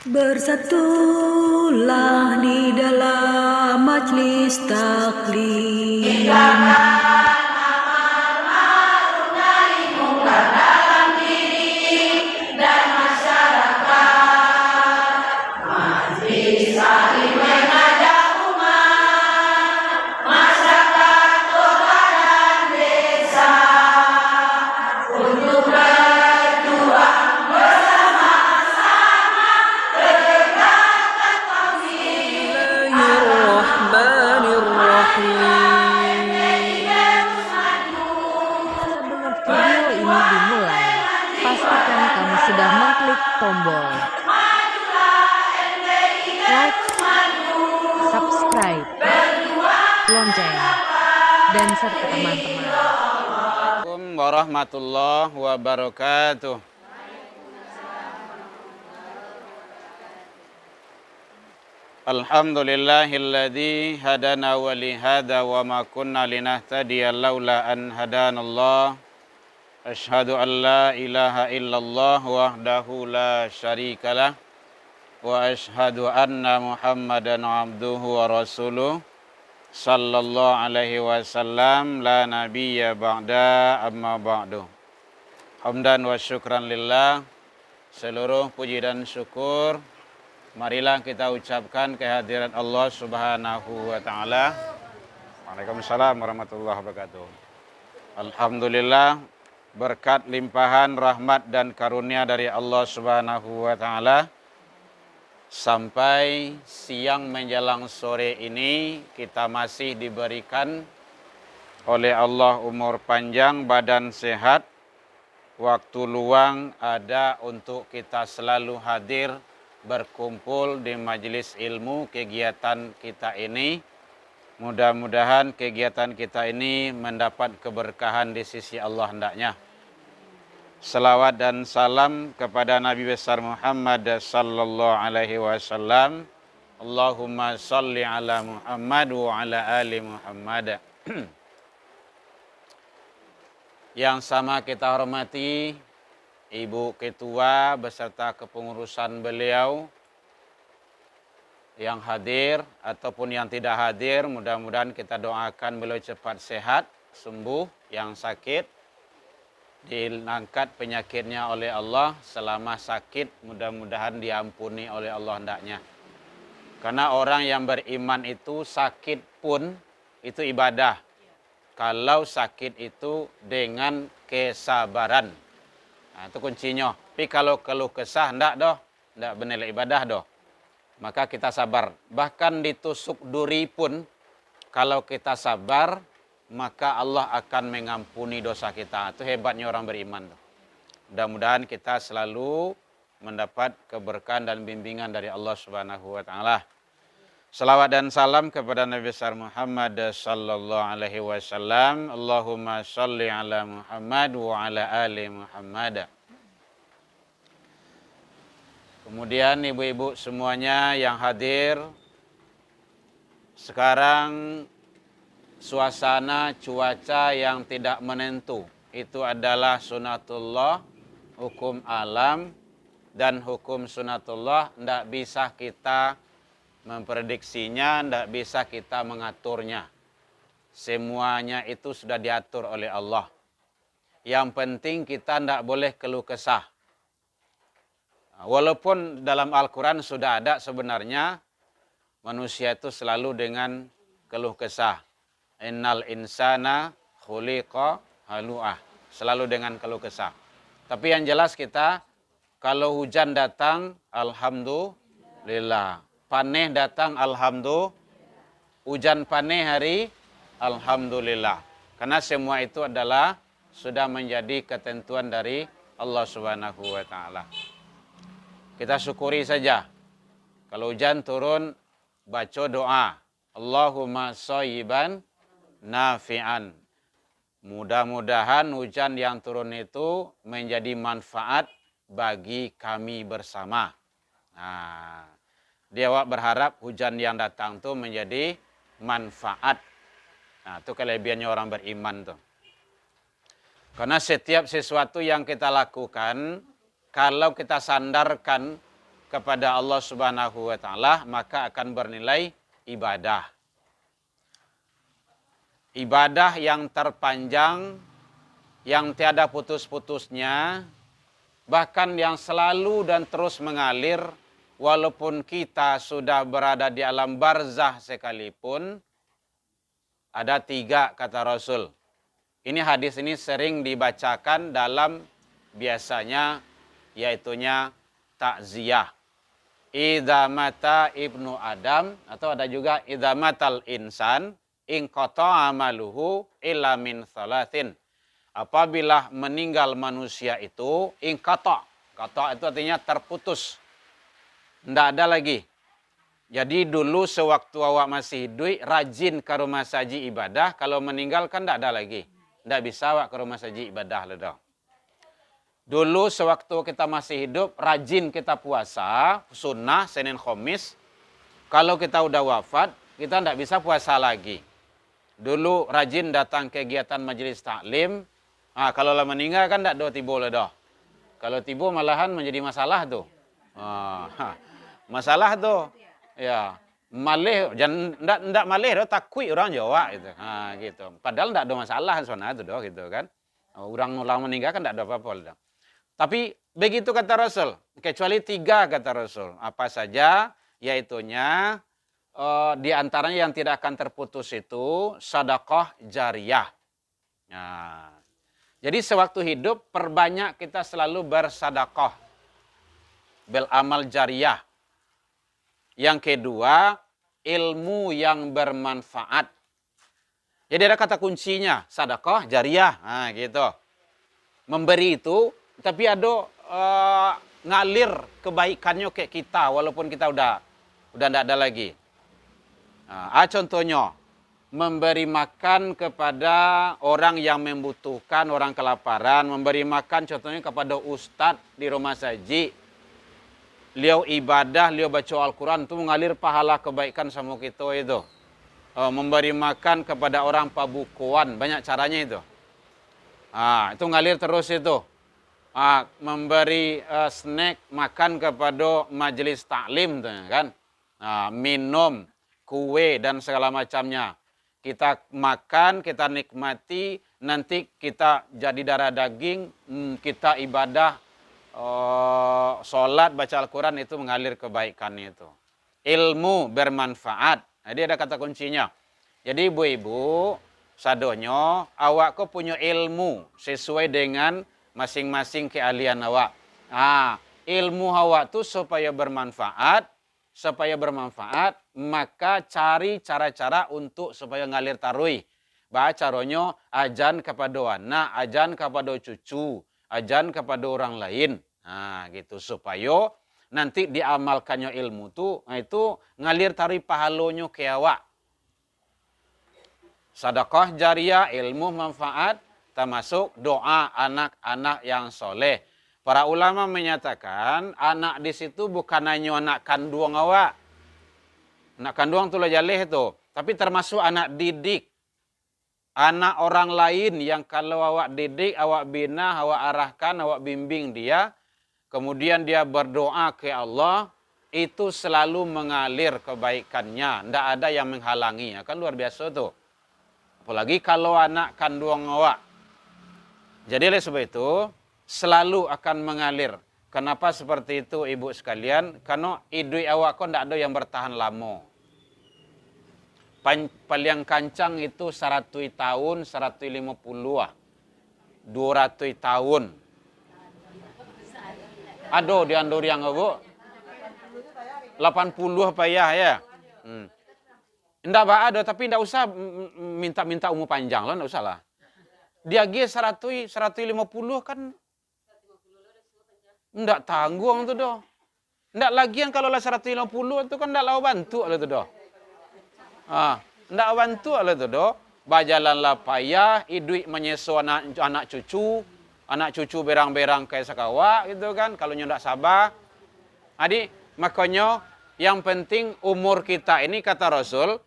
Bersatulah di dalam majlis taklim. Sebelum video ini dimulai, pastikan kamu sudah mengklik tombol like, subscribe, lonceng, dan serta teman-teman. Assalamualaikum warahmatullahi wabarakatuh. Alhamdulillahilladzi hadana wa li hadza wa ma kunna linahtadiya laula an hadanallah. Asyhadu an la ilaha illallah wahdahu la syarikalah wa asyhadu anna Muhammadan abduhu wa rasuluh sallallahu alaihi wasallam la nabiyya ba'da amma ba'du. Hamdan wa syukran lillah. Seluruh puji dan syukur marilah kita ucapkan kehadiran Allah Subhanahu wa taala. Waalaikumsalam warahmatullahi wabarakatuh. Alhamdulillah, berkat limpahan rahmat dan karunia dari Allah Subhanahu wa taala, sampai siang menjelang sore ini kita masih diberikan oleh Allah umur panjang, badan sehat, waktu luang ada untuk kita selalu hadir berkumpul di majelis ilmu. Kegiatan kita ini, mudah-mudahan kegiatan kita ini mendapat keberkahan di sisi Allah hendaknya. Salawat dan salam kepada Nabi besar Muhammad sallallahu alaihi wasallam. Allahumma salli ala Muhammad wa ala ali Muhammad. Yang sama kita hormati Ibu Ketua beserta kepengurusan beliau yang hadir ataupun yang tidak hadir, mudah-mudahan kita doakan beliau cepat sehat, sembuh, yang sakit diangkat penyakitnya oleh Allah. Selama sakit mudah-mudahan diampuni oleh Allah hendaknya. Karena orang yang beriman itu sakit pun itu ibadah. Kalau sakit itu dengan kesabaran. Nah, itu kuncinya. Tapi kalau keluh kesah, enggak doh. Enggak bernilai ibadah doh. Maka kita sabar. Bahkan ditusuk duri pun, kalau kita sabar, maka Allah akan mengampuni dosa kita. Itu hebatnya orang beriman doh. Mudah-mudahan kita selalu mendapat keberkahan dan bimbingan dari Allah Subhanahu wa taala. Salawat dan salam kepada Nabi besar Muhammad sallallahu alaihi wasallam. Allahumma shalli ala Muhammad wa ala ali Muhammad. Kemudian ibu-ibu semuanya yang hadir, sekarang suasana cuaca yang tidak menentu. Itu adalah sunatullah, hukum alam, dan hukum sunatullah tidak bisa kita memprediksinya, tidak bisa kita mengaturnya. Semuanya itu sudah diatur oleh Allah. Yang penting kita tidak boleh keluh kesah. Walaupun dalam Al-Quran sudah ada sebenarnya, manusia itu selalu dengan keluh kesah. Innal insana khuliqa halu'ah. Selalu dengan keluh kesah. Tapi yang jelas kita, kalau hujan datang, alhamdulillah. Paneh datang, alhamdulillah. Hujan paneh hari, alhamdulillah. Karena semua itu adalah sudah menjadi ketentuan dari Allah Subhanahu wa taala. Kita syukuri saja. Kalau hujan turun, baca doa. Allahumma shayyiban nafi'an. Mudah-mudahan hujan yang turun itu menjadi manfaat bagi kami bersama. Nah, dia berharap hujan yang datang itu menjadi manfaat. Nah, itu kelebihannya orang beriman tuh. Karena setiap sesuatu yang kita lakukan, kalau kita sandarkan kepada Allah Subhanahu wa taala, maka akan bernilai ibadah. Ibadah yang terpanjang, yang tiada putus-putusnya, bahkan yang selalu dan terus mengalir, walaupun kita sudah berada di alam barzah sekalipun. Ada 3 kata Rasul. Ini hadis ini sering dibacakan dalam biasanya yaitunya takziah. Idza mata ibnu Adam, atau ada juga idza matal insan in qata'a amaluhu illa min salatin. Apabila meninggal manusia itu in qata'. Qata' itu artinya terputus. Tidak ada lagi. Jadi dulu sewaktu awak masih hidup rajin ke rumah saji ibadah, kalau meninggal kan tidak ada lagi. Tidak bisa awak ke rumah saji ibadah lah. Dulu sewaktu kita masih hidup, rajin kita puasa, sunnah, Senin Khamis. Kalau kita udah wafat, kita tidak bisa puasa lagi. Dulu rajin datang kegiatan majelis taklim. Kalau lah meninggal kan tidak tiba lah dah. Kalau tiba malahan menjadi masalah tuh. Masalah tuh. Ya, malih, jangan tidak malih dah, takui orang Jawa gitu. Gitu. Padahal tidak ada masalah sebenarnya tuh dah gitu kan. Orang meninggal kan tidak ada apa-apa dah. Tapi begitu kata Rasul, kecuali 3 kata Rasul. Apa saja? Yaitunya di antaranya yang tidak akan terputus itu sedekah jariyah. Nah, jadi sewaktu hidup perbanyak kita selalu bersedekah, beramal jariyah. Yang kedua, ilmu yang bermanfaat. Jadi ada kata kuncinya, sedekah jariyah. Gitu. Memberi itu tapi ada ngalir kebaikannya ke kita walaupun kita udah tidak ada lagi. Contohnya memberi makan kepada orang yang membutuhkan, orang kelaparan, memberi makan contohnya kepada ustadz di rumah saji. Beliau ibadah, beliau baca Al-Quran itu mengalir pahala kebaikan sama kita itu. Memberi makan kepada orang pabukuan, banyak caranya itu. Itu ngalir terus itu. Memberi snack makan kepada majelis taklim kan, minum kue dan segala macamnya, kita makan, kita nikmati, nanti kita jadi darah daging, kita ibadah, sholat, baca Al-Quran, itu mengalir kebaikan itu. Ilmu bermanfaat, jadi ada kata kuncinya. Jadi ibu-ibu sadonyo awak ko punya ilmu sesuai dengan masing-masing keahlian awak. Ilmu awak tu supaya bermanfaat, maka cari cara-cara untuk supaya ngalir tarui. Caranya ajan kepada anak, ajan kepada cucu, ajan kepada orang lain. Gitu supaya nanti diamalkannya ilmu tu, itu ngalir tarui pahalonyo ke awak. Sedekah jariyah, ilmu manfaat, termasuk doa anak-anak yang soleh. Para ulama menyatakan anak di situ bukan hanya anak kandung awak. Anak kandung tu lah jaleh itu, tapi termasuk anak didik. Anak orang lain yang kalau awak didik, awak bina, awak arahkan, awak bimbing dia, kemudian dia berdoa ke Allah, itu selalu mengalir kebaikannya. Tidak ada yang menghalangi. Kan luar biasa tuh. Apalagi kalau anak kandung awak. Jadi oleh sebab itu, selalu akan mengalir. Kenapa seperti itu ibu sekalian? Karena hidup awak kok tidak ada yang bertahan lama. Paling kancang itu 100 tahun, 150 200 tahun. Ada di andor yang bu 80 payah ya. Tidak ada, tapi tidak usah minta umur panjang lah, tidak usah lah. Dia G 150 kan tidak tanggung tu doh. Tidak lagian kalau lah 150 itu kan tidak lau bantu lah tu doh. Tidak bantu lah tu doh. Bajalanlah payah, hidup menyesu anak cucu berang-berang kayak sekawa gitu kan. Kalau tidak sabar. Jadi makanya yang penting umur kita ini kata Rasul,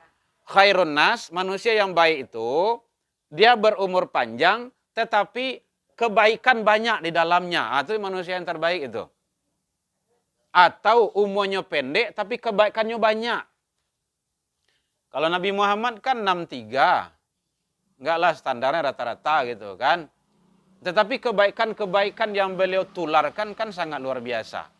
khairun nas, manusia yang baik itu dia berumur panjang, tetapi kebaikan banyak di dalamnya. Itu manusia yang terbaik itu. atau umurnya pendek tapi kebaikannya banyak. Kalau Nabi Muhammad kan 63. Enggaklah standarnya rata-rata gitu kan. Tetapi kebaikan-kebaikan yang beliau tularkan kan sangat luar biasa.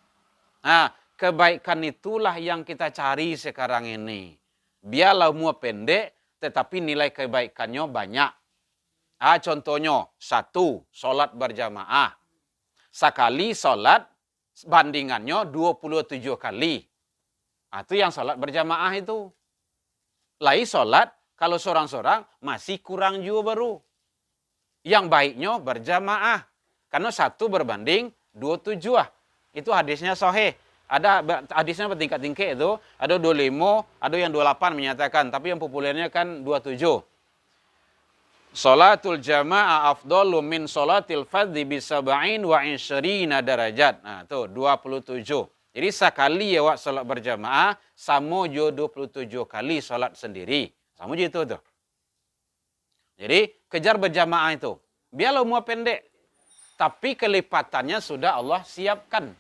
Nah, kebaikan itulah yang kita cari sekarang ini. Biarlah umur pendek, tetapi nilai kebaikannya banyak. Contohnya, 1, sholat berjamaah. Sekali sholat, bandingannya 27 kali. Itu yang sholat berjamaah itu. Lai sholat, kalau seorang-seorang masih kurang juga baru. Yang baiknya berjamaah. Karena 1 berbanding 27. Itu hadisnya sahih. Ada hadisnya bertingkat-tingkat itu. Ada 25, ada yang 28 menyatakan. Tapi yang populernya kan 27. Salatul jamaah afdalu min salatil fadhi bisaba'in wa insyirina darajat. Nah, tuh 27. Jadi sekali ya wak salat berjamaah sama jo 27 kali salat sendiri. Sama je itu tuh. Jadi kejar berjamaah itu. Biarlah umur pendek, tapi kelipatannya sudah Allah siapkan.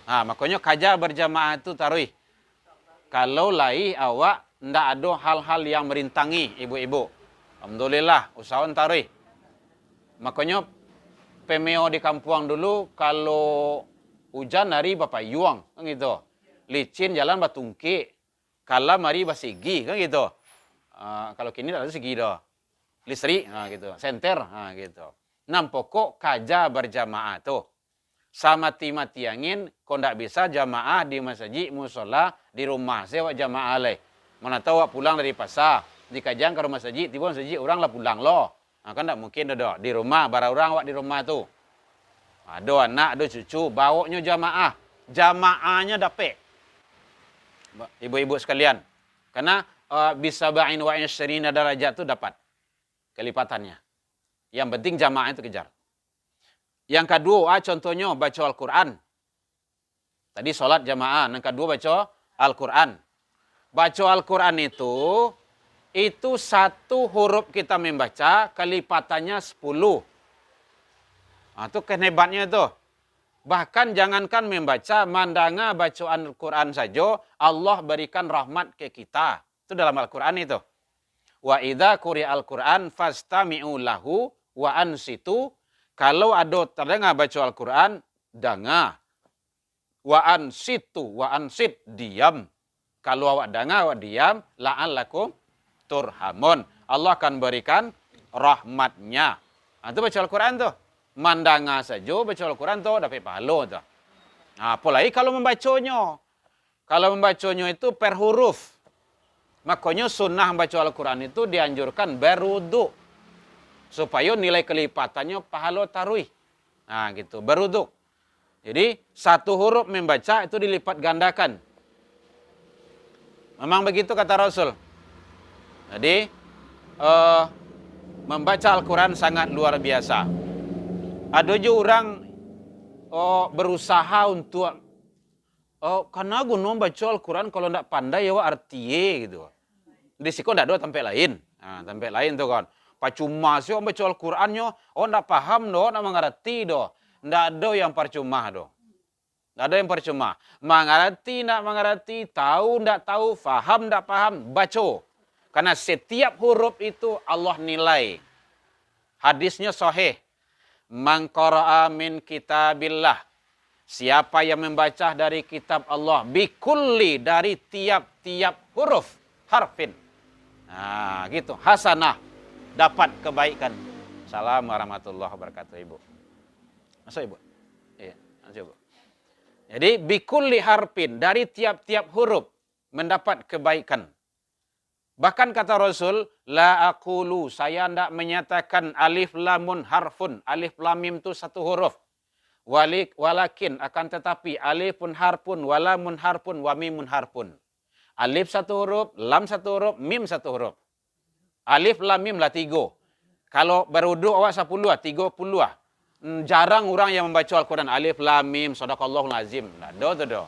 Nah, makanya kejar berjamaah itu taruh. Kalau lai awak ndak ada hal-hal yang merintangi ibu-ibu. Alhamdulillah, usahawan taruh. Makanya pemeo di kampung dulu kalau hujan hari bapak yuang kan gitu. Licin jalan batungki. Kala mari basigi kan gitu. Kalau kini tak ada segi dah. Listrik gitu. Senter gitu. Nam pokok kaja berjamaah tuh. Sama mati angin kau ndak bisa jamaah di masjid musola di rumah. Saya jamaah leh. Mana tahu pulang dari pasar. Di kajang ke rumah masjid, tiba masjid orang lah pulang loh. Kan tak mungkin dah di rumah, bara orang wak di rumah tu. Ada anak, ada cucu, bawanya jamaah. Jamaahnya dapat. Ibu-ibu sekalian. Karena bisa ba'in wa insyirina darajat tu dapat. Kelipatannya. Yang penting jamaah itu kejar. Yang kedua, contohnya baca Al-Quran. Tadi sholat jamaah. Yang kedua baca Al-Quran. Baca Al-Quran itu 1 huruf kita membaca, kelipatannya 10. Itu kehebatnya itu. Bahkan jangankan membaca, mandanga bacaan Al-Quran saja, Allah berikan rahmat ke kita. Itu dalam Al-Quran itu. Wa idza quri'a Al-Quran fastami'u lahu wa ansitu. Kalau ada terdengar baca Al-Quran, dengar. Wa ansitu, wa ansit, diam. Kalau awak dengar, awak diam, la'allakum turhamun. Allah akan berikan rahmatnya. Itu baca Al-Quran tuh. Mandanga saja baca Al-Quran tuh dapat pahala tuh. Apalagi kalau membacanya. Kalau membacanya itu per huruf. Makanya sunnah baca Al-Quran itu dianjurkan berwudu. Supaya nilai kelipatannya pahala taruih. Gitu, berwudu. Jadi 1 huruf membaca itu dilipat gandakan. Memang begitu kata Rasul. Jadi membaca Al-Quran sangat luar biasa. Ada juga orang berusaha untuk karena gunung baca Al-Quran kalau tidak pandai ya artinya gitu. Di situ tidak ada tempat lain. Tempat lain tuh kan. Percuma sih baca Al-Qurannya, tidak paham doh, tidak mengerti doh. Tidak ada yang percuma doh. Tidak ada yang percuma. Mengerti, tidak mengerti, tahu, tidak tahu, faham, tidak paham, baca. Karena setiap huruf itu Allah nilai. Hadisnya sahih. Man qara'a min kitabillah. Siapa yang membaca dari kitab Allah. Bikulli, dari tiap-tiap huruf. Harfin. Gitu. Hasanah. Dapat kebaikan. Assalamualaikum warahmatullahi wabarakatuh, Ibu. Masuk, Ibu? Iya, masuk, Ibu. Jadi, bikulli harfin. Dari tiap-tiap huruf. Mendapat kebaikan. Bahkan kata Rasul, la aqulu, saya tidak menyatakan alif lamun harfun. Alif lam mim itu 1 huruf. Walakin, akan tetapi alifun harfun, walamun harfun, wa mimun harfun. Alif 1 huruf, lam 1 huruf, mim 1 huruf. Alif lam mim lah 3. Kalau berwudu awak 10 lah, 30 lah. Jarang orang yang membaca Al-Quran. Alif lam mim, sadaqallahul azim. Tak ada tu.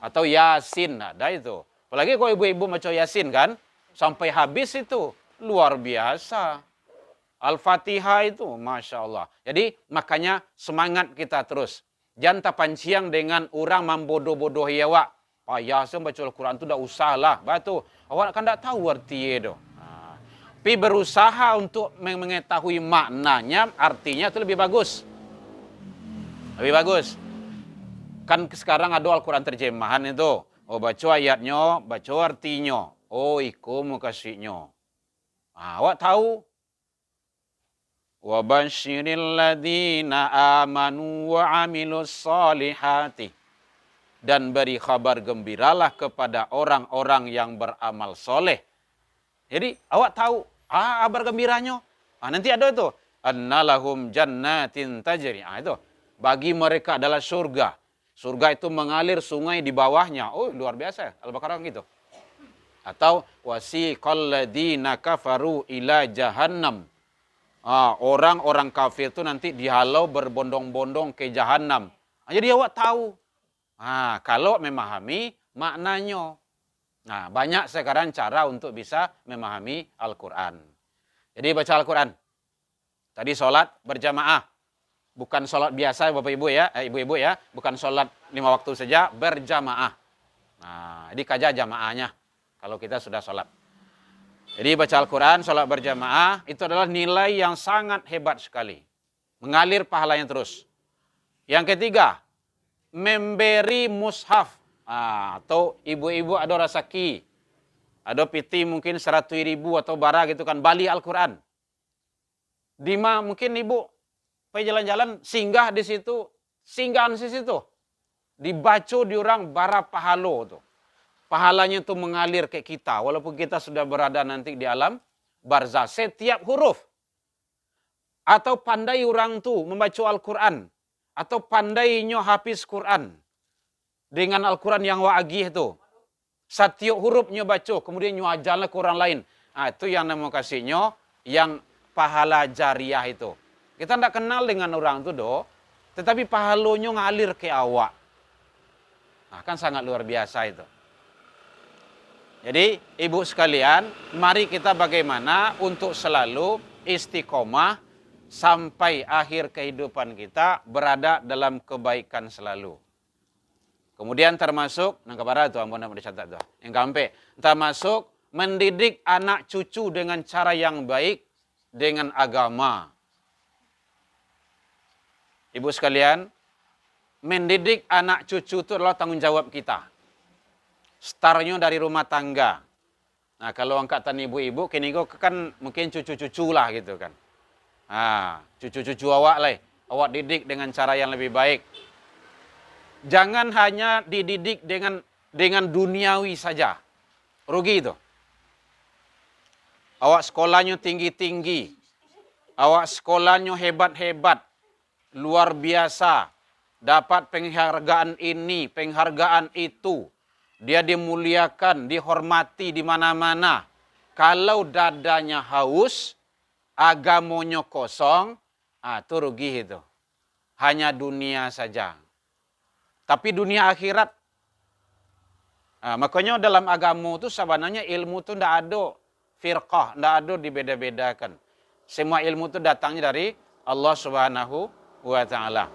Atau Yasin, tak ada itu. Apalagi kalau ibu-ibu baca Yasin kan, sampai habis itu luar biasa. Al-Fatihah itu, Masya Allah. Jadi makanya semangat kita terus. Jangan tapanciang dengan orang membodoh-bodohi awak. Payah sem baca Al-Quran tu dah usahlah. Batu. Awak kan tak tahu arti itu. Tapi berusaha untuk mengetahui maknanya, artinya itu lebih bagus. Lebih bagus. Kan sekarang ada Al-Quran terjemahan itu. Oh, baca ayatnya, baca artinya. Oh, iku mukasihnya. Awak tahu. Wa basyiril ladina amanu wa amilus solihati. Dan beri kabar gembiralah kepada orang-orang yang beramal soleh. Jadi awak tahu kabar gembiranya. Nanti ada itu. Annalahum jannatin tajri. Itu. Bagi mereka adalah surga. Surga itu mengalir sungai di bawahnya. Oh, luar biasa. Al-Baqarah gitu. Atau wasiqal ladina kafaru ila jahannam. Orang-orang kafir itu nanti dihalau berbondong-bondong ke jahannam. Jadi awak tahu. Kalau memahami maknanya. Banyak sekarang cara untuk bisa memahami Al-Quran. Jadi baca Al-Quran. Tadi sholat berjamaah. Bukan sholat biasa Bapak Ibu ya, Ibu-Ibu ya. Bukan sholat 5 waktu saja, berjamaah. Jadi kaja jamaahnya kalau kita sudah sholat. Jadi baca Al-Quran, sholat berjamaah, itu adalah nilai yang sangat hebat sekali. Mengalir pahalanya terus. Yang ketiga, memberi mushaf. Atau ibu-ibu ada rasaki. Ada piti mungkin 100.000 atau bara gitu kan, bali Al-Quran. Dima mungkin ibu pergi jalan-jalan, singgah di situ, singgahan di situ. Dibaca di orang bara pahalo tuh. Pahalanya itu mengalir ke kita. Walaupun kita sudah berada nanti di alam barzah. Setiap huruf. Atau pandai orang tu membaca Al-Quran. Atau pandainya hafiz Quran. Dengan Al-Quran yang wa'agih itu. Setiap hurufnya baca. Kemudian nyu ajarlah ke orang lain. Itu yang nama kasihnya. Yang pahala jariah itu. Kita tidak kenal dengan orang itu doh. Tetapi pahalanya ngalir ke awak. Kan sangat luar biasa itu. Jadi, ibu sekalian, mari kita bagaimana untuk selalu istiqomah sampai akhir kehidupan kita berada dalam kebaikan selalu. Kemudian termasuk, nangkapara itu, ampun dicatat tuh. Yang kampe, termasuk mendidik anak cucu dengan cara yang baik dengan agama. Ibu sekalian, mendidik anak cucu itu adalah tanggung jawab kita. Startnya dari rumah tangga. Kalau angkatan ibu-ibu, kini kan mungkin cucu-cucu lah gitu kan. Cucu-cucu awak lah. Awak didik dengan cara yang lebih baik. Jangan hanya dididik dengan duniawi saja. Rugi itu. Awak sekolahnya tinggi-tinggi. Awak sekolahnya hebat-hebat. Luar biasa. Dapat penghargaan ini, penghargaan itu. Dia dimuliakan, dihormati di mana-mana. Kalau dadanya haus, agamanya kosong, itu rugi itu. Hanya dunia saja. Tapi dunia akhirat, makanya dalam agama itu sebenarnya ilmu itu tidak ada firqah, tidak ada dibeda-bedakan. Semua ilmu itu datangnya dari Allah Subhanahu wa Ta'ala.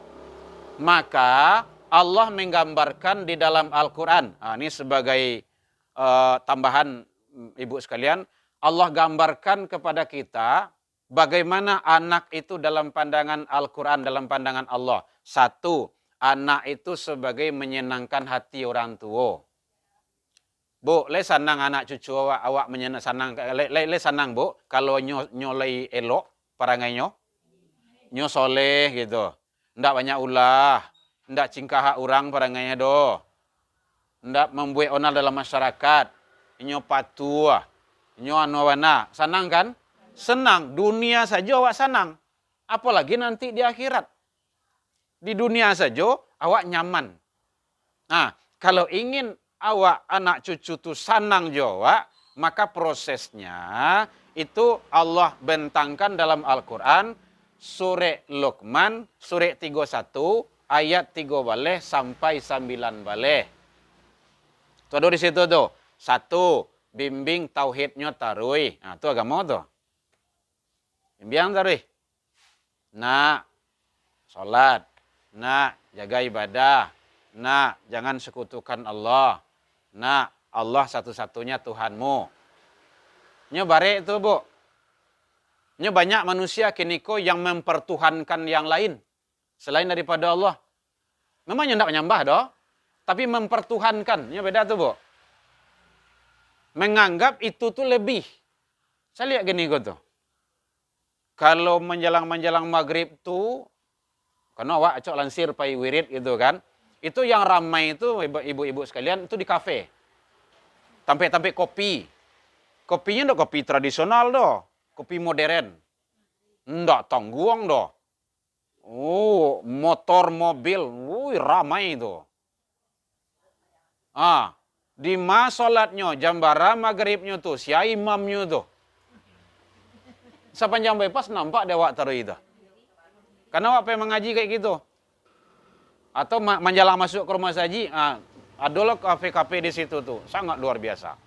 Maka Allah menggambarkan di dalam Al-Quran. Ini sebagai tambahan ibu sekalian. Allah gambarkan kepada kita bagaimana anak itu dalam pandangan Al-Quran, dalam pandangan Allah. Satu, anak itu sebagai menyenangkan hati orang tua. Bu, le sanang anak cucu awak menyenang, le sanang bu, kalau nyolai elok parangainya, nyo soleh gitu. Ndak banyak ulah. Ndak cingkah orang parangainya do. Ndak membuat onal dalam masyarakat. Inyo patuh. Inyo anuwana. Senang kan? Senang. Dunia saja awak senang. Apalagi nanti di akhirat. Di dunia saja awak nyaman. Kalau ingin awak anak cucu tu senang jawa, maka prosesnya itu Allah bentangkan dalam Al-Quran. Surah Luqman, surah 31. Ayat 3 baleh sampai 9 baleh. Itu ada di situ tuh. 1, bimbing tauhidnya tarui. Itu agama tuh. Bimbing tarui. Salat. jaga ibadah. Nak, jangan sekutukan Allah. Nak, Allah satu-satunya Tuhanmu. Nya bare itu, Bu. Nya banyak manusia kini ko yang mempertuhankan yang lain selain daripada Allah. Memangnya tidak menyembah doh, tapi mempertuhankan. Nya beda tuh, Bu. Menganggap itu tuh lebih. Saya lihat gini kok tuh. Kalau menjelang maghrib tuh, karena awak acok lansir pai wirid gitu kan. Itu yang ramai itu ibu-ibu sekalian itu di kafe. Tampil-tampil kopi. Kopinya enggak kopi tradisional doh. Kopi modern. Enggak tangguang doh. Oh, motor, mobil. Wuih, ramai itu. Di mas sholatnya, jam bara maghribnya tuh, si imamnya tuh. Sepanjang bypass nampak dia wak taruh itu. Karena wak pengen mengaji kayak gitu. Atau menjalan masuk ke rumah saji, ada loh kafe-kafe di situ tuh, sangat luar biasa.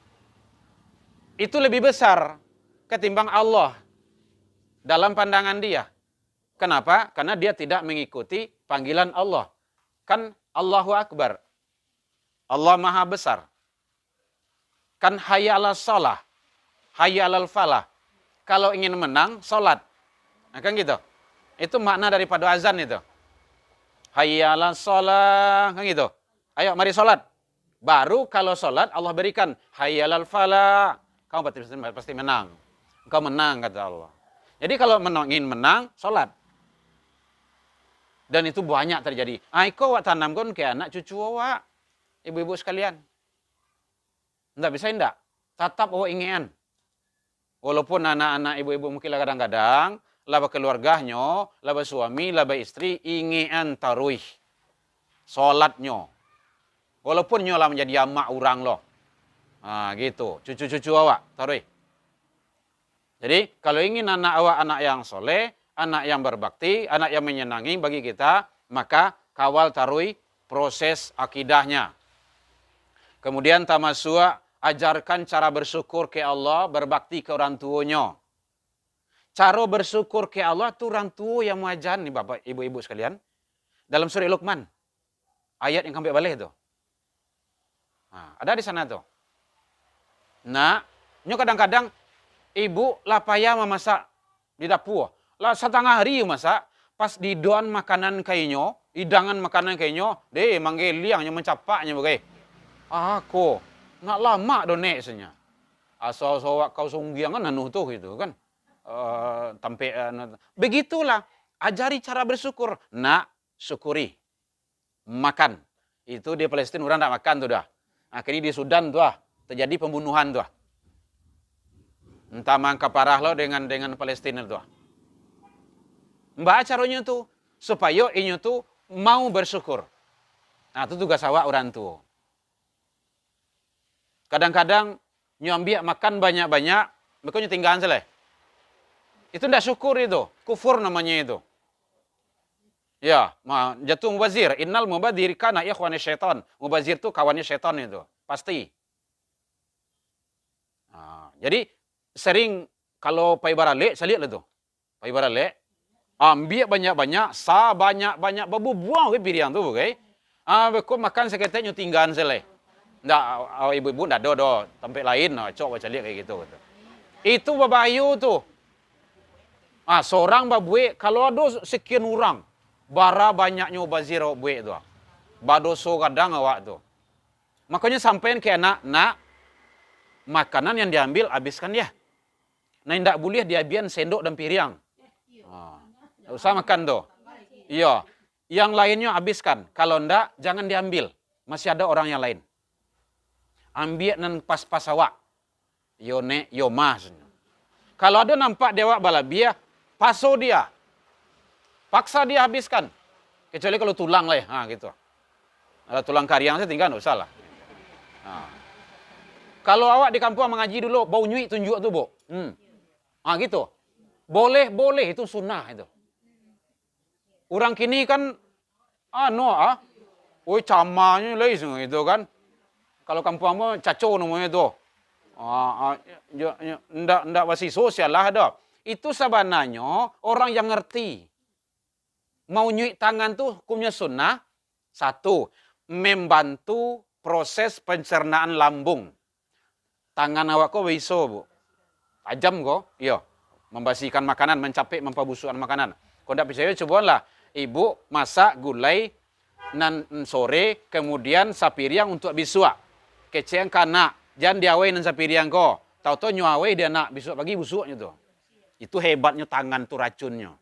Itu lebih besar ketimbang Allah dalam pandangan dia. Kenapa? Karena dia tidak mengikuti panggilan Allah. Kan Allahu Akbar. Allah Maha Besar. Kan hayya 'alas shalah, hayya 'alal falah. Kalau ingin menang, salat. Nah, kan gitu. Itu makna daripada azan itu. Hayya 'alas shalah, kan gitu. Ayo mari salat. Baru kalau salat Allah berikan hayya 'alal falah. Kamu pasti menang. Engkau menang kata Allah. Jadi kalau ingin menang, salat. Dan itu banyak terjadi. Iko wak tanamkan ke anak cucu awak. Ibu-ibu sekalian. Enggak bisa enggak? Tetap awak ingin. Walaupun anak-anak ibu-ibu mungkin kadang-kadang laba keluarganya, laba suami, laba istri ingin taruih. Salatnya. Walaupun nyolah menjadi amak orang loh. Gitu. Cucu-cucu awak taruih. Jadi kalau ingin anak awak anak yang soleh, anak yang berbakti, anak yang menyenangi bagi kita, maka kawal tarui proses akidahnya. Kemudian tamasua, ajarkan cara bersyukur ke Allah, berbakti ke orang tuanya. Cara bersyukur ke Allah itu orang tua yang mengajar nih Bapak, Ibu-ibu sekalian. Dalam surah Luqman, ayat yang sampai balik itu. Ada di sana tuh. Nah, kadang-kadang ibu lah payah memasak di dapur. Lah setengah hari masak, pas di doan makanan kayaknya, hidangan makanan kayaknya, deh manggil liangnya mencapaknya bagai. Aku nak lama donek senya. Asal sawak kau sunggiang kan anu tuh gitu kan. Begitulah, ajari cara bersyukur. Nak syukuri. Makan. Itu di Palestina orang tak makan tuh dah. Akhirnya di Sudan tuh terjadi pembunuhan tuh. Entah mangka parah lo dengan Palestina tuh. Mbak caranya tuh supaya ini tuh mau bersyukur. Nah, itu tugas awak orang tua. Kadang-kadang nyambi makan banyak-banyak, mereka tinggalan seleh. Itu ndak syukur itu, kufur namanya itu. Ya, jatuh mubazir. Innal mubadzir kana ikhwana syaitan. Mubazir itu kawannya syaitan itu, pasti. Jadi sering kalau pai barale, saya lihat itu. Pai barale, ambil banyak-banyak, banyak-banyak, babu buang ke piriang tu, okay? Beko makan seketiknya tinggalan seleh. Ndak, ibu-ibu ndak ada tempat lain, cok baca lihat kayak gitu. Itu babayu tuh. Seorang babue, kalau ada sekian orang, bara banyaknya bazir babue tu. Badoso kadang awak tu. Makanya sampein ke anak, nak, makanan yang diambil habiskan dia. Nah, ndak boleh diabian sendok dan piring. Ndak usah makan tu. Iya, yang lainnya habiskan. Kalau ndak, jangan diambil. Masih ada orang yang lain. Ambil nan pas-pas awak. Yo ne, yo mas. Kalau ada nampak dewa balabia, paso dia. Paksa dia habiskan. Kecuali kalau tulang lah ya, gitu. Kalau tulang kariang saya tinggal, nggak usah lah. Kalau awak di kampung mengaji dulu, bau nyui tunjuk tu, Bu. Gitu. Boleh, itu sunnah itu. Orang kini kan, camanya lah itu kan. Kalau kampung apa caco namanya itu. Ndak masih sosial lah ada. Itu sebenarnya orang yang ngerti. Mau nyuik tangan tuh hukumnya sunnah, Satu, membantu proses pencernaan lambung. Tangan awak kok iso, Bu. Tajam kok. Iya. Membersihkan makanan, mencapai memperbusukkan makanan. Kalau tidak percaya, cobalah. Ibu masak gulai nan sore, kemudian sapiriang untuk bisua. Keceng kana, jangan diawai nan sapiriang ko. Tahu-tahu nyuawai dia nak besok pagi busuknya tuh. Itu hebatnya tangan tuh racunnya.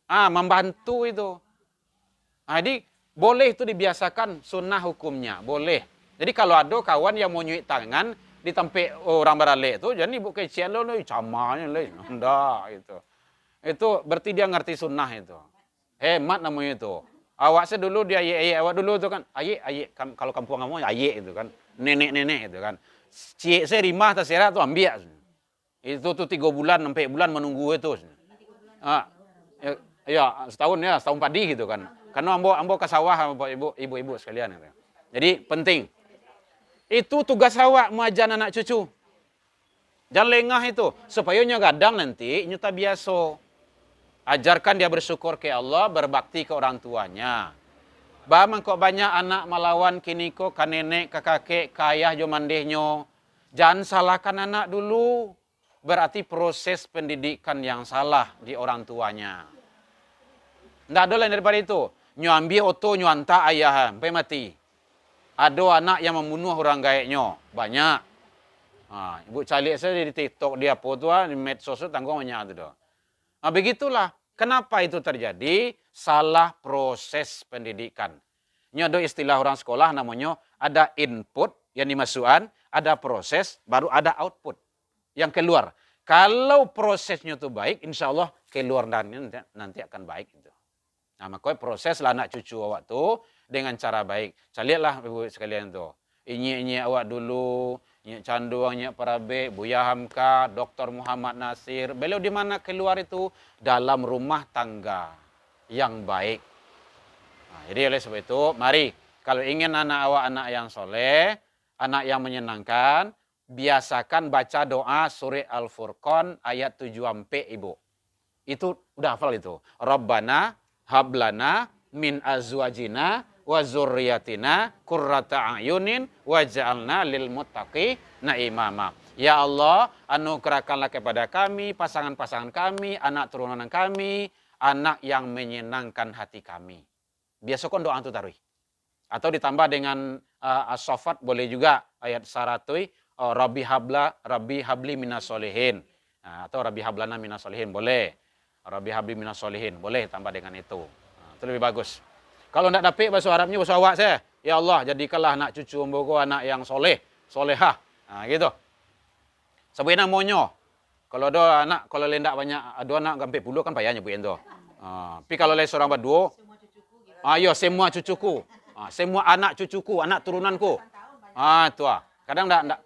Membantu itu. Jadi boleh itu dibiasakan sunnah hukumnya, boleh. Jadi kalau ada kawan yang mau nyuik tangan di tempat orang beralek itu, jadi ibu kecian lo camanya le, enggak itu. Itu berarti dia ngerti sunnah itu. Hemat namanya itu. Awak dulu dia ayek awak dulu itu kan, ayek kalau kampung kamu ayek itu kan, nenek itu kan. Cik saya rimah terserah tuh ambil. Itu tuh 3 bulan sampai bulan menunggu itu. Setahun padi gitu kan. Karena ambo ke sawah ibu-ibu sekalian gitu. Jadi penting. Itu tugas awak mengajar anak cucu. Jangan lengah itu. Supaya kadang nanti nyuta biasa. Ajarkan dia bersyukur ke Allah, berbakti ke orang tuanya. Bamang kok banyak anak melawan kini kok ke nenek, ke kakek, ke ayah jo mandehnya. Jangan salahkan anak dulu. Berarti proses pendidikan yang salah di orang tuanya. Tidak ada lain daripada itu. Nyo ambil oto, nyo hantar ayah sampai mati. Ada anak yang membunuh orang gaeknya. Banyak. Ibu calik saya di TikTok, dia apa tu, di medsos itu tanggung banyak itu. Begitulah. Kenapa itu terjadi? Salah proses pendidikan. Ini ada istilah orang sekolah namanya, ada input yang dimasukkan, ada proses, baru ada output yang keluar. Kalau prosesnya itu baik, insya Allah keluar nanti akan baik. Itu. Makanya proses lah anak cucu awak tu dengan cara baik. Lihatlah ibu sekalian tu. Inyi awak dulu, Nyi Canduang, Nyi Parabe, Buya Hamka, Dr. Muhammad Nasir. Beliau di mana keluar itu? Dalam rumah tangga yang baik. Jadi oleh sebab itu, mari kalau ingin anak awak anak yang soleh, anak yang menyenangkan, biasakan baca doa surah Al-Furqan ayat 7 sampai ibu. Itu udah hafal itu. Rabbana hablana min azwajina wa zurriyatina qurrata a'yunin waj'alna lil muttaqina imama. Ya Allah, anugerahkanlah kepada kami, pasangan-pasangan kami, anak turunan kami, anak yang menyenangkan hati kami. Biasa kon doa itu taruh. Atau ditambah dengan as-safat boleh juga ayat 100 Rabbi habli minas solihin. Atau Rabbi hablana minas solihin boleh. Rabbi habli minas solihin boleh tambah dengan itu. Itu lebih bagus. Kalau tidak dapat bahasa Arabnya bahasa awak saya. Ya Allah, jadikanlah anak cucu ombogo anak yang soleh, solehah. Gitu. Sebenarnya monyo. Kalau ada anak, kalau lendak banyak, ada anak sampai puluh kan payahnya bu endo. Tapi kalau le seorang berdua, semua cucuku. Semua anak cucuku, anak turunanku. Itu kadang enggak.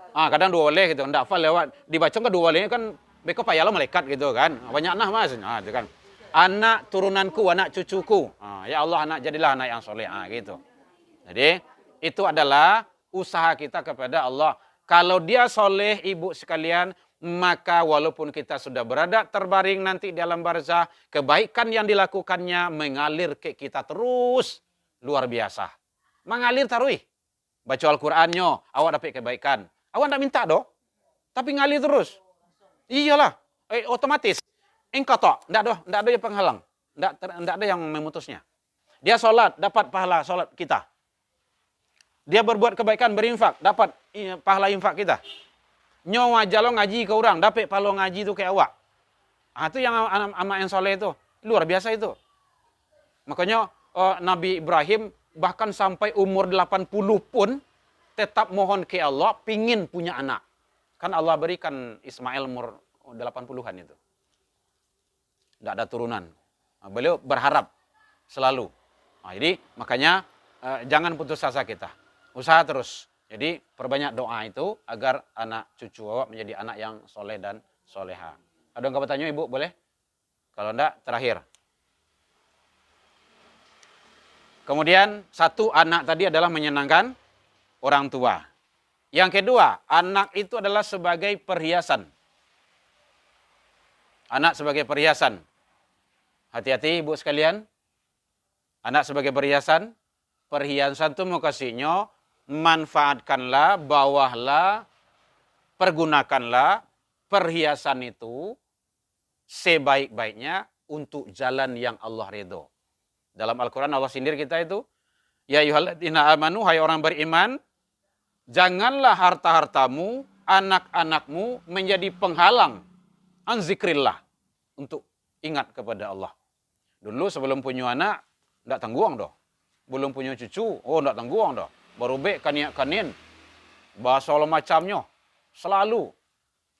Kadang 2 waleh gitu, enggak hafal lewat. Dibaca kan 2 waleh kan mereka payahlah malaikat gitu kan. Banyak nah mas. Itu kan. Anak turunanku, anak cucuku. Ya Allah, anak jadilah anak yang soleh. Gitu. Jadi, itu adalah usaha kita kepada Allah. Kalau dia soleh, ibu sekalian, maka walaupun kita sudah berada terbaring nanti dalam barzah, kebaikan yang dilakukannya mengalir ke kita terus. Luar biasa. Mengalir taruh. Baca Al-Qur'annya, awak dapat kebaikan. Awak tidak minta doh, tapi ngalir terus. Iyalah, otomatis. Engkau tak, tidak ada yang penghalang. Tidak ada yang memutusnya. Dia sholat, dapat pahala sholat kita. Dia berbuat kebaikan, berinfak, dapat pahala infak kita. Nyawa jalo ngaji ke orang, dapat pahala ngaji itu ke awak. Itu yang anak yang soleh itu. Luar biasa itu. Makanya Nabi Ibrahim bahkan sampai umur 80 pun tetap mohon ke Allah, pingin punya anak. Kan Allah berikan Ismail umur 80-an itu. Tidak ada turunan. Beliau berharap selalu. Jadi makanya jangan putus asa kita. Usaha terus. Jadi perbanyak doa itu agar anak cucu awak menjadi anak yang soleh dan soleha. Ada yang bertanya ibu boleh? Kalau enggak terakhir. Kemudian satu anak tadi adalah menyenangkan orang tua. Yang kedua, anak itu adalah sebagai perhiasan. Anak sebagai perhiasan. Hati-hati ibu sekalian. Anak sebagai perhiasan, perhiasan itu mau kasihnya, manfaatkanlah, bawahlah, pergunakanlah perhiasan itu sebaik-baiknya untuk jalan yang Allah ridho. Dalam Al-Quran Allah sindir kita itu, ya ayyuhalladzina amanu, hai orang beriman, janganlah harta-hartamu, anak-anakmu menjadi penghalang an zikrillah, untuk ingat kepada Allah. Dulu sebelum punya anak, tidak tangguang dah. Belum punya cucu, tidak tangguang dah. Baru bek kaniak-kanin, bahasa Allah macamnya, selalu.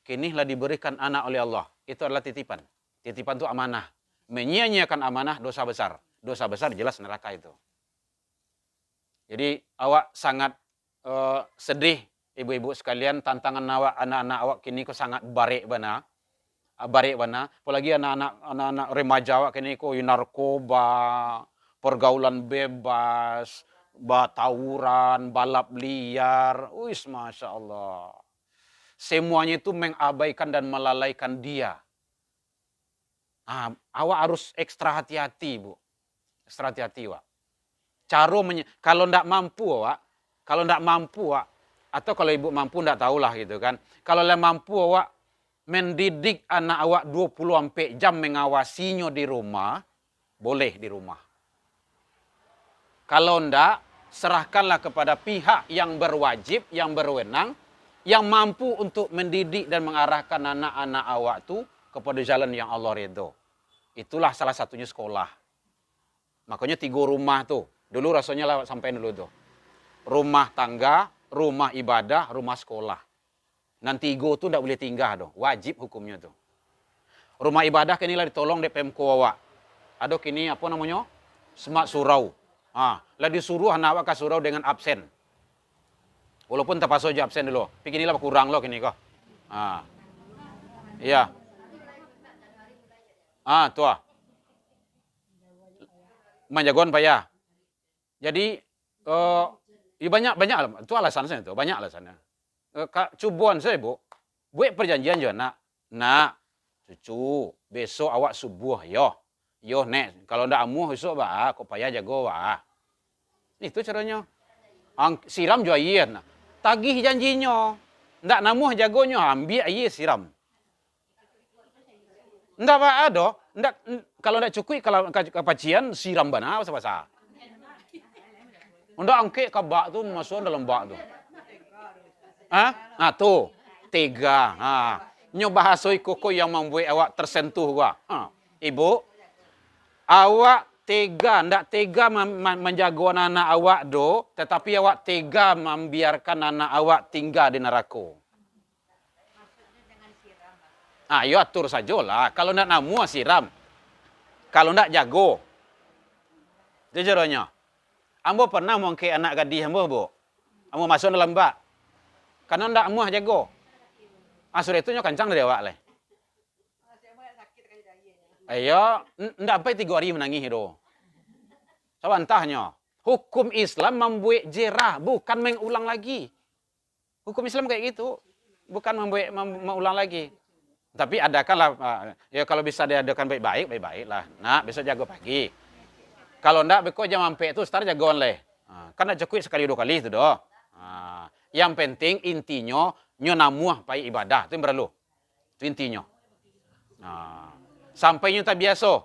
Kinilah diberikan anak oleh Allah. Itu adalah titipan. Titipan itu amanah. Menyia-nyiakan amanah dosa besar. Dosa besar jelas neraka itu. Jadi awak sangat sedih, ibu-ibu sekalian, tantangan awak, anak-anak awak kini kok sangat barik bana. Apalagi anak-anak remaja awak kini kok narkoba, pergaulan bebas, tawuran, balap liar. Wis, Masya Allah. Semuanya itu mengabaikan dan melalaikan dia. Awak harus ekstra hati-hati, Bu. Ekstra hati-hati, Wak. Kalau tidak mampu, Wak, atau kalau ibu mampu, tidak tahulah gitu kan. Kalau mampu, Wak, mendidik anak awak 20 jam mengawasinya di rumah, boleh di rumah. Kalau tidak, serahkanlah kepada pihak yang berwajib, yang berwenang, yang mampu untuk mendidik dan mengarahkan anak-anak awak itu kepada jalan yang Allah ridho. Itulah salah satunya sekolah. Makanya 3 rumah tuh. Dulu rasanya lah sampai dulu tuh. Rumah tangga, rumah ibadah, rumah sekolah. Nanti 3 tuh tidak boleh tinggal tuh. Wajib hukumnya tuh. Rumah ibadah kini lah ditolong di Pemko awak. Ada kini apa namanya? Semak surau. Lah disuruh anak awak ke surau dengan absen. Walaupun tak pasal je absen dulu. Tapi kini lah kurang loh kini kok. Iya. Tuh. Menjagoan payah. Jadi banyak lah. Itu alasannya itu. Banyak alasannya. Cubuan saya, Bu. Buat perjanjian je nak. Nak, cucu, besok awak subuh yo. Yo nek, kalau ndak amuh besok kok payah jago Itu caranya. Siram jo ayen. Tagih janjinya. Ndak namuh jagonya, ambil air siram. Ndak ada. Kalau ndak cukup, kalau kapacian siram bana bahasa. Ndak angke ke bak tu masuk dalam bak tu. Tuh. Tega. Nyo bahasoi koko yang membuat awak tersentuh gua. Ibu, awak ndak tega menjaga anak awak do, tetapi awak tega membiarkan anak awak tinggal di neraka. Ayo atur sajalah. Kalau ndak namu siram. Kalau ndak jago. Itu caranya. Ambo pernah mengke anak gadis ambo, Bu. Ambo masuk dalam bak. Karena ndak amuh jago. Sore itu nyo kancang dari awak leh. Ayo, ndak sampai 3 hari menangis itu. Sawantahnya, hukum Islam membuat jerah, bukan mengulang lagi. Hukum Islam kayak gitu, bukan mengulang lagi. Tapi adakanlah, ya kalau bisa diadakan baik-baik lah. Nah, besok jago pagi. Kalau ndak, beko jam sampai itu start jagoan leh. Kan ndak cukup sekali 2 kali itu doh. Yang penting intinya nyo namuah pai ibadah, itu yang perlu. Itu intinya. Sampai nyo tak biasa.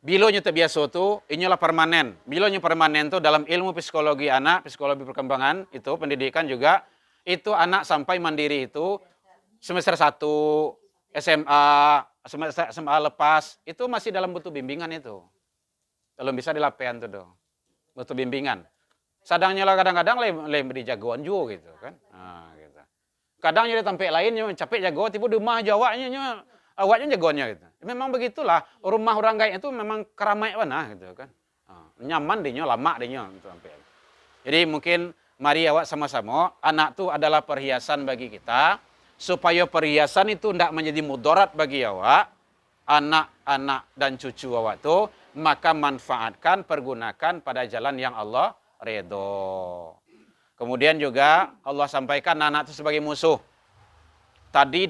Bila nyo tak biasa tu, inilah permanen. Bila nyo permanen tu dalam ilmu psikologi anak, psikologi perkembangan, itu pendidikan juga, itu anak sampai mandiri itu semester 1, SMA, semester SMA lepas, itu masih dalam butuh bimbingan itu. Kalau bisa dilapian tu doh. Butuh bimbingan. Sadangnya lah kadang-kadang lebih jagoan juga gitu kan. Gitu. Kadang jadi tempat lain capek jago, tiba rumah Jawanya awaknya jagoannya gitu. Memang begitulah, rumah orang kaya itu memang keramai mana gitu kan. Nyaman dehnya, lama dehnya gitu sampai. Jadi mungkin mari awak sama-sama, anak itu adalah perhiasan bagi kita, supaya perhiasan itu tidak menjadi mudarat bagi awak, anak-anak dan cucu awak itu, maka manfaatkan, pergunakan pada jalan yang Allah ridho. Kemudian juga Allah sampaikan anak itu sebagai musuh. Tadi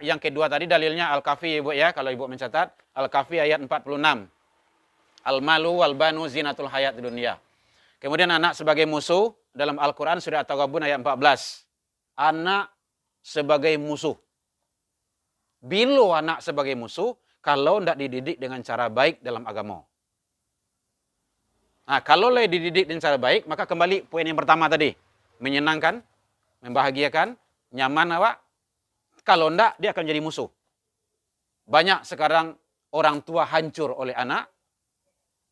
yang kedua tadi dalilnya Al-Kahfi Ibu ya, kalau Ibu mencatat Al-Kahfi ayat 46. Al-malu wal banu zinatul hayat dunia. Kemudian anak sebagai musuh dalam Al-Quran surat At-Taghabun ayat 14. Anak sebagai musuh. Bila anak sebagai musuh, kalau tidak dididik dengan cara baik dalam agama. Nah, kalau dididik dengan cara baik, maka kembali poin yang pertama tadi. Menyenangkan, membahagiakan, nyaman awak. Kalau tidak, dia akan jadi musuh. Banyak sekarang orang tua hancur oleh anak.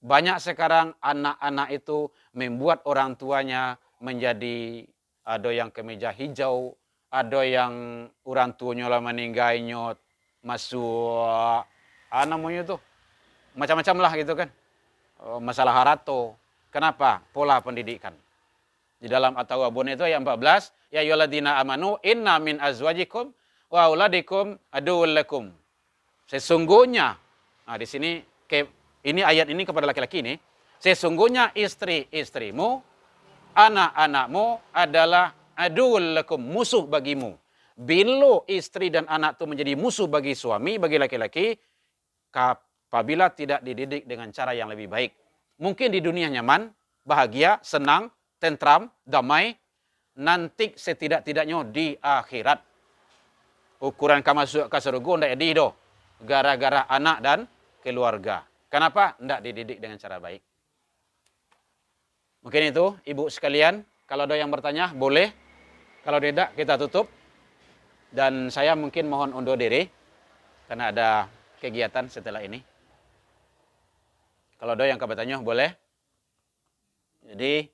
Banyak sekarang anak-anak itu membuat orang tuanya menjadi ada yang kemeja hijau, ada yang orang tuanya lah meninggal nyot masuk namanya tuh macam-macam lah gitu kan. Masalah harato. Kenapa? Pola pendidikan. Di dalam At-Taghabun itu ayat 14, ya ayyuhalladzina amanu inna min azwajikum wa auladikum aduwwul lakum. Sesungguhnya, nah di sini ini ayat ini kepada laki-laki ini, sesungguhnya istri-istrimu, anak-anakmu adalah aduwwul lakum, musuh bagimu. Bila istri dan anak itu menjadi musuh bagi suami, bagi laki-laki, apabila tidak dididik dengan cara yang lebih baik. Mungkin di dunia nyaman, bahagia, senang, tentram, damai, nanti setidak-tidaknya di akhirat. Ukuran kamu masuk ke surga tidak dihidup. Gara-gara anak dan keluarga. Kenapa? Tidak dididik dengan cara baik. Mungkin itu, ibu sekalian. Kalau ada yang bertanya, boleh. Kalau tidak, kita tutup. Dan saya mungkin mohon undur diri. Karena ada kegiatan setelah ini. Kalau ada yang bertanya, boleh. Jadi,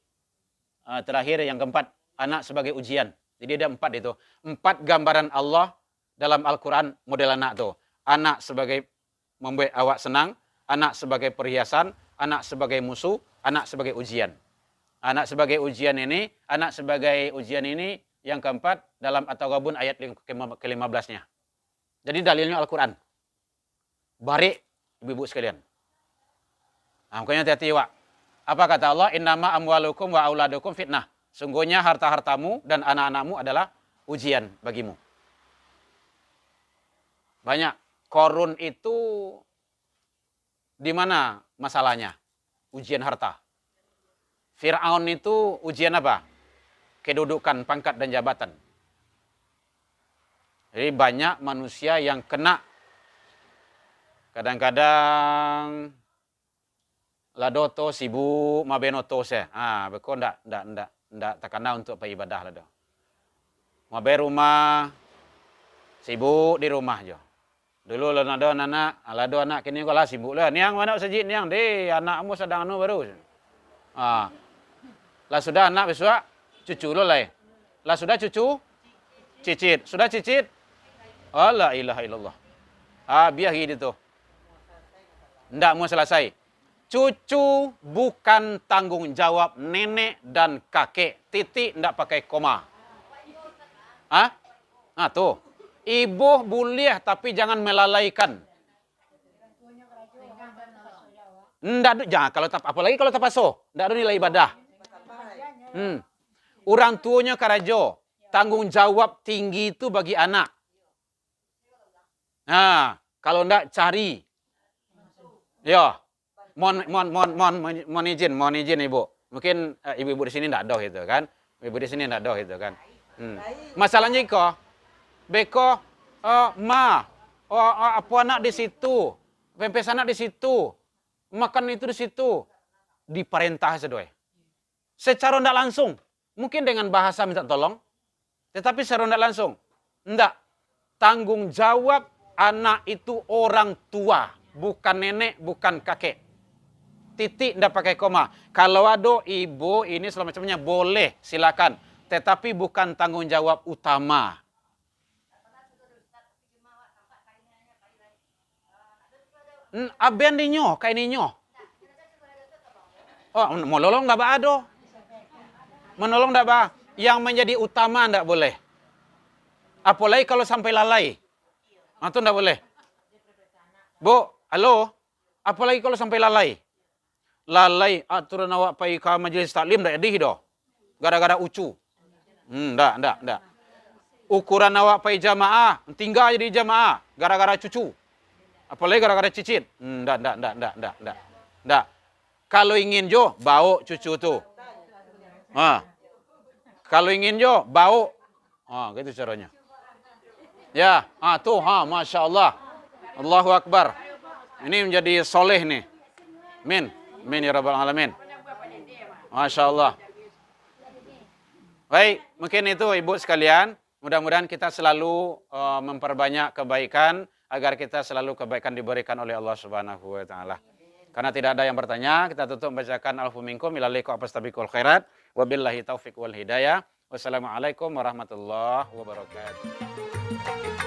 terakhir yang keempat, anak sebagai ujian. Jadi ada 4 itu. 4 gambaran Allah dalam Al-Quran model anak itu. Anak sebagai membuat awak senang. Anak sebagai perhiasan, anak sebagai musuh, anak sebagai ujian. Anak sebagai ujian ini yang keempat dalam At-Taghabun ayat ke-15-nya. Jadi dalilnya Al-Quran. Barik ibu-ibu sekalian. Nah, makanya hati-hati wak. Apa kata Allah? Innama amwalukum wa auladukum fitnah. Sungguhnya harta-hartamu dan anak-anakmu adalah ujian bagimu. Banyak. Korun itu di mana masalahnya? Ujian harta. Fir'aun itu ujian apa? Kedudukan, pangkat, dan jabatan. Jadi banyak manusia yang kena. Kadang-kadang ladoto sibuk mabenoto se. Beko ndak takana untuk beribadah lado. Mabe rumah sibuk di rumah jo. Dulu lo ada anak kini kau lah sibuk lah. Niang mana sajid niang deh anakmu sedang anu baru. Lah sudah anak besok cucu lo lah. Lah sudah cucu cicit. Sudah cicit? Oh la ilaha illallah. Biar gitu. Ndak mau selesai. Cucu bukan tanggung jawab nenek dan kakek. Titik ndak pakai koma. Tuh. Ibu boleh tapi jangan melalaikan. Jangan apalagi kalau tapaso, ndak ada nilai ibadah. Orang tuanya karajo, tanggung jawab tinggi itu bagi anak. Kalau ndak cari. Ya. Mohon izin ibu. Mungkin ibu-ibu di sini ndak ada gitu kan. Ibu di sini ndak ada gitu kan. Masalahnya kok beko apa anak di situ, pempes anak di situ, makan itu di situ, diperintah sedoy. Secara tidak langsung, mungkin dengan bahasa minta tolong, tetapi secara tidak langsung, tidak. Tanggung jawab anak itu orang tua, bukan nenek, bukan kakek. Titik tidak pakai koma. Kalau ada ibu ini selama-lamanya boleh, silakan, tetapi bukan tanggung jawab utama. Aben dinyo, kayak ninyo. Menolong enggak ada. Menolong enggak ba? Yang menjadi utama enggak boleh. Apalagi kalau sampai lalai. Itu enggak boleh. Bu, halo. Apalagi kalau sampai lalai. Lalai aturan awak pai ka majelis taklim enggak edih do. Gara-gara ucu. Enggak. Ukuran awak pai jamaah, tinggal jadi jamaah gara-gara cucu. Apalagi gara-gara cicit. Enggak. Nggak. Kalau ingin jo, bawa cucu tuh. Kalau ingin jo, bawa. Gitu caranya. Ya, tuh, Masya Allah. Allahu Akbar. Ini menjadi soleh nih. Min. Min ya Rabbal Alamin. Masya Allah. Baik, mungkin itu ibu sekalian. Mudah-mudahan kita selalu memperbanyak kebaikan agar kita selalu kebaikan diberikan oleh Allah Subhanahu wa taala. Karena tidak ada yang bertanya, kita tutup membacakan alfu minkum ila liqa fastabiqul khairat wabillahi taufiq wal hidayah. Wassalamualaikum warahmatullahi wabarakatuh.